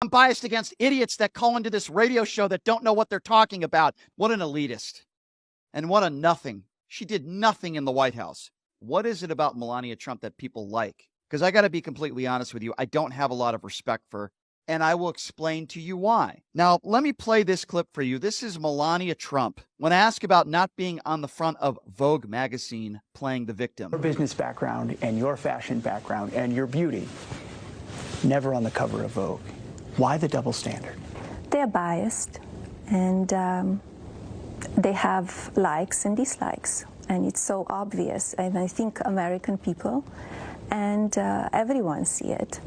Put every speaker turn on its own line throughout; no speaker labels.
I'm biased against idiots that call into this radio show that don't know what they're talking about. What an elitist. And what a nothing. She did nothing in the White House. What is it about Melania Trump that people like? Because I got to be completely honest with you, I don't have a lot of respect for her, and I will explain to you why. Now, let me play this clip for you. This is Melania Trump when asked about not being on the front of Vogue magazine playing the victim.
Your business background and your fashion background and your beauty, never on the cover of Vogue. Why the double standard?
They're biased, and they have likes and dislikes, and it's so obvious. And I think American people and everyone see it.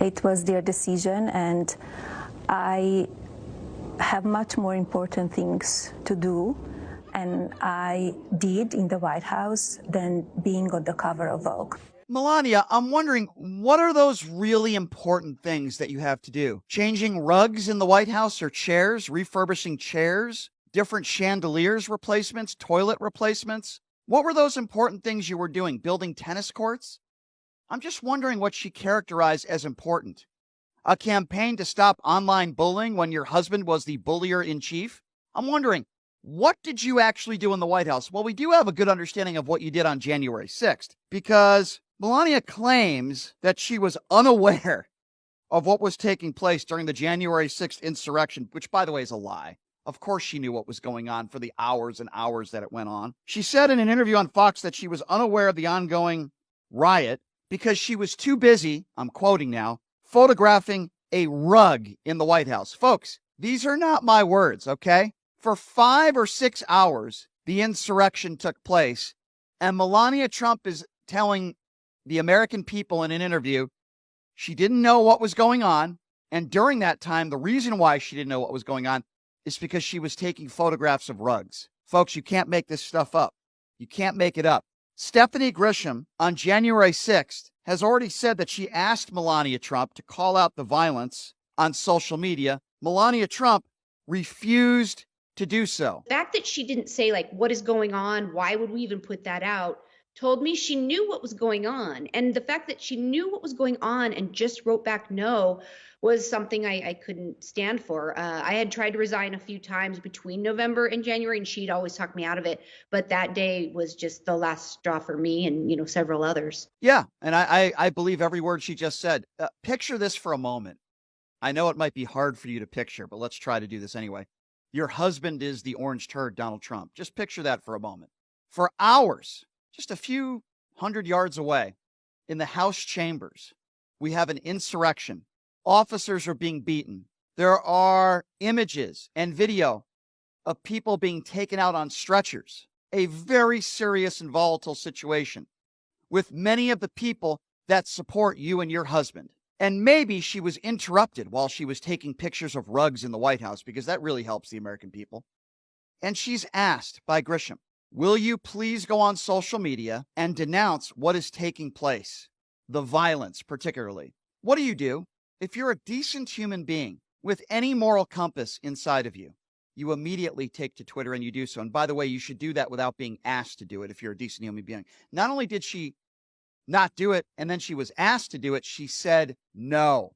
It was their decision, and I have much more important things to do, and I did in the White House than being on the cover of Vogue.
Melania, I'm wondering, what are those really important things that you have to do? Changing rugs in the White House or chairs, refurbishing chairs, different chandeliers replacements, toilet replacements? What were those important things you were doing? Building tennis courts? I'm just wondering what she characterized as important. A campaign to stop online bullying when your husband was the bullier in chief? I'm wondering, what did you actually do in the White House? Well, we do have a good understanding of what you did on January 6th, because Melania claims that she was unaware of what was taking place during the January 6th insurrection, which, by the way, is a lie. Of course she knew what was going on for the hours and hours that it went on. She said in an interview on Fox that she was unaware of the ongoing riot because she was too busy, I'm quoting now, photographing a rug in the White House. Folks, these are not my words, okay? For 5 or 6 hours, the insurrection took place, and Melania Trump is telling the American people in an interview she didn't know what was going on, and during that time, the reason why she didn't know what was going on is because she was taking photographs of rugs. Folks, you can't make this stuff up. You can't make it up. Stephanie Grisham, on January 6th, has already said that she asked Melania Trump to call out the violence on social media. Melania Trump refused to do so.
The fact that she didn't say, like, what is going on? Why would we even put that out? Told me she knew what was going on. And the fact that she knew what was going on and just wrote back no was something I couldn't stand for. I had tried to resign a few times between November and January, and she'd always talked me out of it. But that day was just the last straw for me and, several others.
Yeah, and I believe every word she just said. Picture this for a moment. I know it might be hard for you to picture, but let's try to do this anyway. Your husband is the orange turd, Donald Trump. Just picture that for a moment. For hours, just a few hundred yards away, in the House chambers, we have an insurrection. Officers are being beaten. There are images and video of people being taken out on stretchers. A very serious and volatile situation with many of the people that support you and your husband. And maybe she was interrupted while she was taking pictures of rugs in the White House, because that really helps the American people. And she's asked by Grisham, will you please go on social media and denounce what is taking place? The violence, particularly. What do? If you're a decent human being with any moral compass inside of you, you immediately take to Twitter and you do so. And by the way, you should do that without being asked to do it if you're a decent human being. Not only did she not do it, and then she was asked to do it, she said no.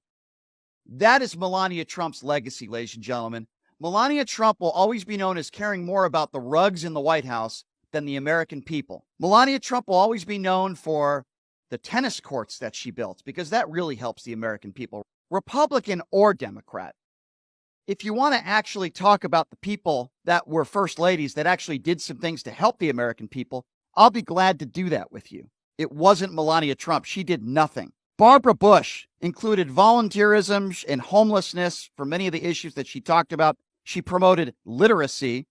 That is Melania Trump's legacy, ladies and gentlemen. Melania Trump will always be known as caring more about the rugs in the White House than the American people. Melania Trump will always be known for the tennis courts that she built, because that really helps the American people, Republican or Democrat. If you want to actually talk about the people that were first ladies that actually did some things to help the American people, I'll be glad to do that with you. It wasn't Melania Trump. She did nothing. Barbara Bush included volunteerism and homelessness for many of the issues that she talked about. She promoted literacy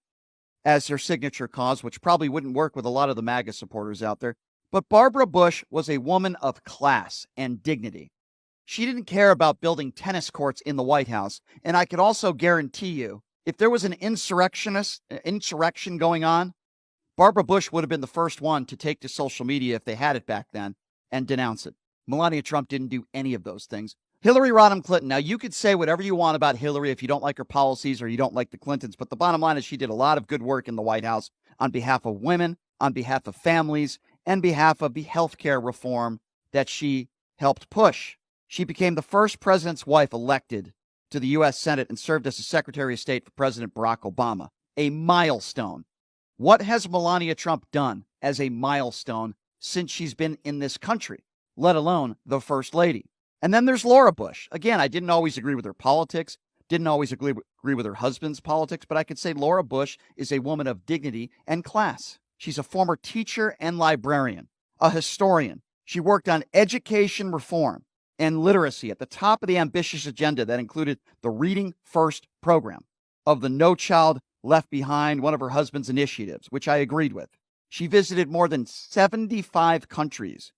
as her signature cause, which probably wouldn't work with a lot of the MAGA supporters out there. But Barbara Bush was a woman of class and dignity. She didn't care about building tennis courts in the White House. And I could also guarantee you, if there was an insurrection going on, Barbara Bush would have been the first one to take to social media, if they had it back then, and denounce it. Melania Trump didn't do any of those things. Hillary Rodham Clinton. Now, you could say whatever you want about Hillary if you don't like her policies or you don't like the Clintons, but the bottom line is she did a lot of good work in the White House on behalf of women, on behalf of families, and behalf of the health care reform that she helped push. She became the first president's wife elected to the U.S. Senate and served as a Secretary of State for President Barack Obama. A milestone. What has Melania Trump done as a milestone since she's been in this country, let alone the First Lady? And then there's Laura Bush. Again, I didn't always agree with her politics, didn't always agree with her husband's politics, but I could say Laura Bush is a woman of dignity and class. She's a former teacher and librarian, a historian. She worked on education reform and literacy at the top of the ambitious agenda that included the Reading First program of the No Child Left Behind, one of her husband's initiatives, which I agreed with. She visited more than 75 countries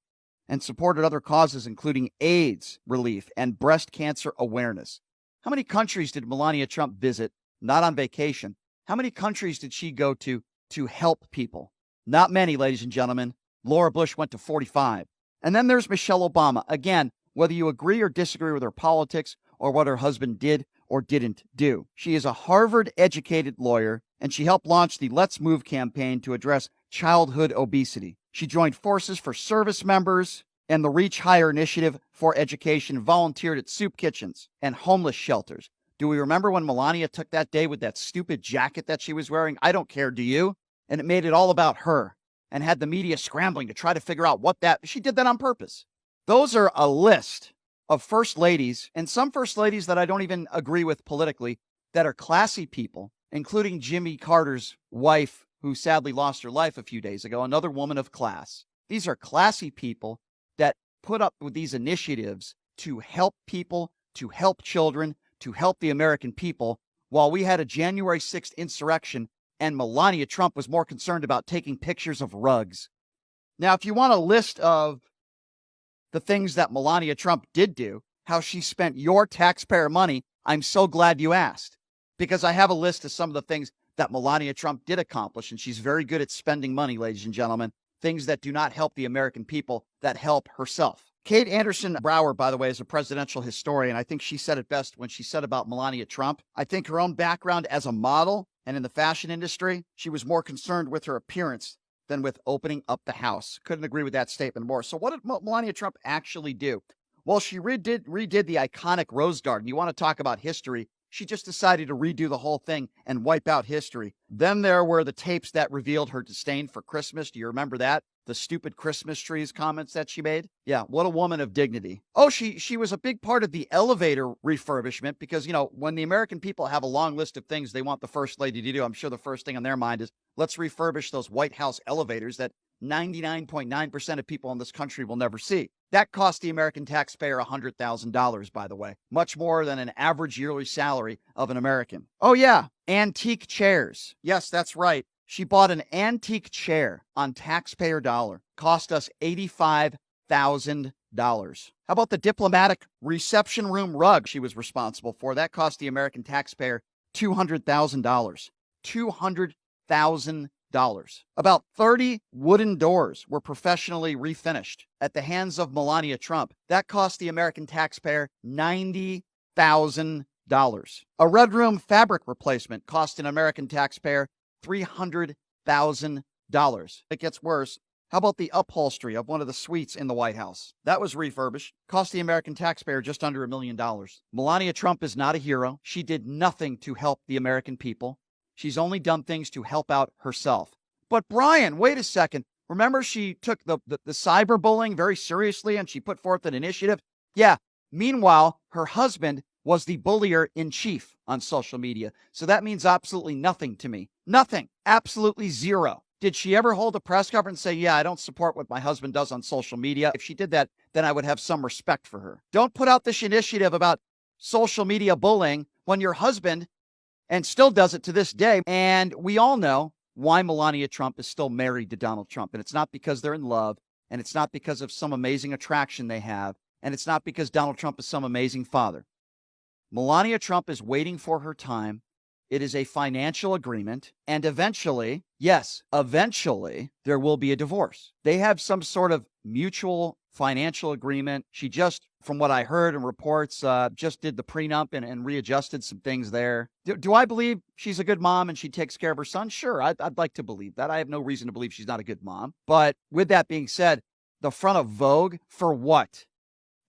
and supported other causes, including AIDS relief and breast cancer awareness. How many countries did Melania Trump visit, not on vacation? How many countries did she go to help people? Not many, ladies and gentlemen. Laura Bush went to 45. And then there's Michelle Obama. Again, whether you agree or disagree with her politics or what her husband did or didn't do. She is a Harvard-educated lawyer, and she helped launch the Let's Move campaign to address childhood obesity. She joined forces for service members and the Reach Higher initiative for education, volunteered at soup kitchens and homeless shelters. Do we remember when Melania took that day with that stupid jacket that she was wearing? I don't care, do you? And it made it all about her and had the media scrambling to try to figure out she did that on purpose. Those are a list of first ladies, and some first ladies that I don't even agree with politically, that are classy people, including Jimmy Carter's wife, who sadly lost her life a few days ago, another woman of class. These are classy people that put up with these initiatives to help people, to help children, to help the American people, while we had a January 6th insurrection and Melania Trump was more concerned about taking pictures of rugs. Now, if you want a list of the things that Melania Trump did do, how she spent your taxpayer money, I'm so glad you asked, because I have a list of some of the things that Melania Trump did accomplish, and she's very good at spending money, ladies and gentlemen, things that do not help the American people, that help herself. Kate Anderson Brower, by the way, is a presidential historian. I think she said it best when she said about Melania Trump. I think her own background as a model and in the fashion industry, she was more concerned with her appearance than with opening up the house. Couldn't agree with that statement more. So what did Melania Trump actually do? Well, she redid the iconic Rose Garden. You want to talk about history? She just decided to redo the whole thing and wipe out history. Then there were the tapes that revealed her disdain for Christmas. Do you remember that? The stupid Christmas trees comments that she made? Yeah, what a woman of dignity. Oh, she was a big part of the elevator refurbishment because, when the American people have a long list of things they want the First Lady to do, I'm sure the first thing on their mind is, let's refurbish those White House elevators that 99.9% of people in this country will never see. That cost the American taxpayer $100,000, by the way, much more than an average yearly salary of an American. Oh, yeah, antique chairs. Yes, that's right. She bought an antique chair on taxpayer dollar. Cost us $85,000. How about the diplomatic reception room rug she was responsible for? That cost the American taxpayer $200,000. $200,000. About 30 wooden doors were professionally refinished at the hands of Melania Trump. That cost the American taxpayer $90,000. A red room fabric replacement cost an American taxpayer $300,000. It gets worse. How about the upholstery of one of the suites in the White House? That was refurbished. Cost the American taxpayer just under $1 million. Melania Trump is not a hero. She did nothing to help the American people. She's only done things to help out herself. But Brian, wait a second. Remember she took the cyberbullying very seriously and she put forth an initiative? Yeah. Meanwhile, her husband was the bullier in chief on social media. So that means absolutely nothing to me. Nothing. Absolutely zero. Did she ever hold a press conference and say, yeah, I don't support what my husband does on social media? If she did that, then I would have some respect for her. Don't put out this initiative about social media bullying when your husband, and still does it to this day. And we all know why Melania Trump is still married to Donald Trump. And it's not because they're in love, and it's not because of some amazing attraction they have, and it's not because Donald Trump is some amazing father. Melania Trump is waiting for her time. It is a financial agreement, and eventually, yes, eventually, there will be a divorce. They have some sort of mutual financial agreement. She just, from what I heard in reports, just did the prenup and readjusted some things there. Do I believe she's a good mom and she takes care of her son? Sure, I'd like to believe that. I have no reason to believe she's not a good mom. But with that being said, the front of Vogue, for what?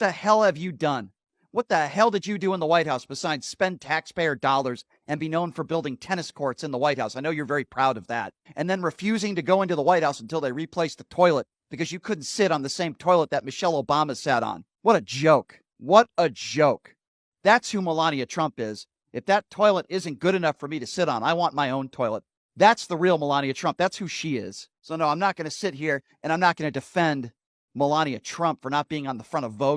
The hell have you done? What the hell did you do in the White House besides spend taxpayer dollars and be known for building tennis courts in the White House? I know you're very proud of that. And then refusing to go into the White House until they replaced the toilet because you couldn't sit on the same toilet that Michelle Obama sat on. What a joke. What a joke. That's who Melania Trump is. If that toilet isn't good enough for me to sit on, I want my own toilet. That's the real Melania Trump. That's who she is. So no, I'm not going to sit here and I'm not going to defend Melania Trump for not being on the front of Vogue